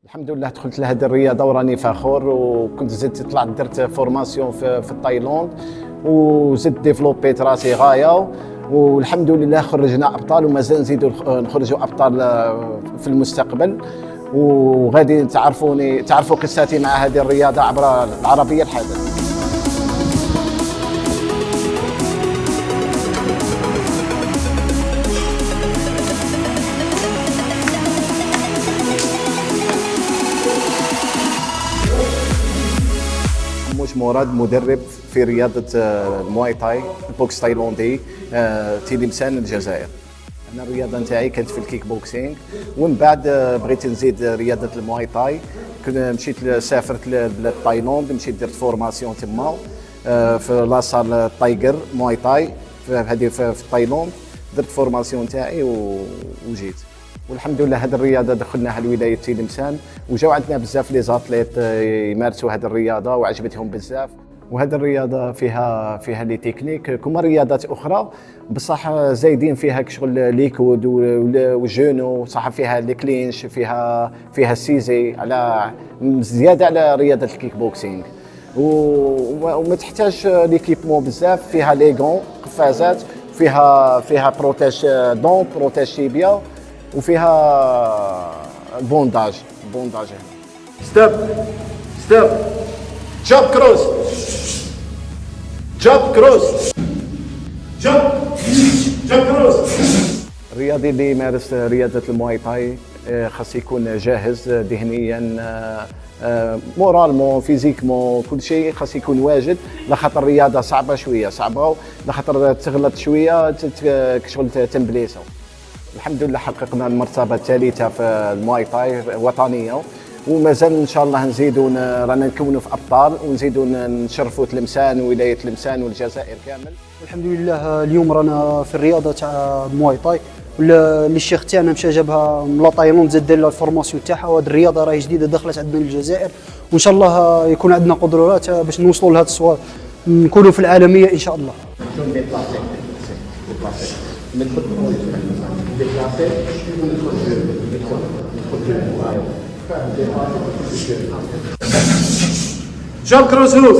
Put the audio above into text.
الحمد لله دخلت لهذه الرياضه وراني فخور، وكنت زدت طلعت درت فورماسيون في تايلاند وزدت ديفلوبيت راسي غايه، والحمد لله خرجنا ابطال ومازال نزيدوا نخرجوا ابطال في المستقبل. وغادي تعرفوا قصتي مع هذه الرياضه عبر العربيه الحدث. موش مراد مدرب في رياضة المواي تاي البوكس تايلاندي تلمسان الجزائر. أنا الرياضة نتاعي كانت في الكيك بوكسينغ، ومن بعد بغيت نزيد رياضة المواي تاي. مشيت سافرت لبلاد تايلاند، مشيت درت فورماسيون تما في لاصال تايجر مواي تاي هذه في تايلاند. درت فورماسيون تاعي وجيت، والحمد لله هذه الرياضه دخلناها لولايه تلمسان، وجاو عندنا بزاف لي زاتليت يمارسوا هذه الرياضه وعجبتهم بزاف. وهذه الرياضه فيها لي تكنيك كما رياضات اخرى، بصح زايدين فيها كشغل ليكود وجونو، صح فيها لي كلينش، فيها سيزي على زياده على رياضه الكيك بوكسينغ. وما تحتاج ليكيبمون بزاف، فيها لي غون قفازات، فيها بروتيج دون بروتيج تيبيا، وفيها بونداج هنا. ستيب جاب كروس جاب كروس. الرياضي اللي يمارس رياضة المواي تاي خاص يكون جاهز ذهنيا، مورالمون، فيزيكمون، كل شيء خاص يكون واجد، لخاطر الرياضة صعبة، لخاطر تغلط شوية كشغل تنبليسو. الحمد لله حققنا المرتبة الثالثة في المواي تاي وطنية، ومازال ان شاء الله نزيدوا رانا نكونوا في ابطال، ونزيدوا نشرفوا تلمسان وولايه تلمسان والجزائر كامل. الحمد لله اليوم رانا في الرياضه تاع المواي تاي، اللي الشيخ تاعنا مشى جابها من تايلاند، زاد دار لها الفورماسيون تاعها، وهذه الرياضه راهي جديده دخلت عندنا للجزائر، وان شاء الله يكون عندنا قدرات باش نوصلوا لهذا الصواب، نكونوا في العالميه ان شاء الله. جاب كروس هوك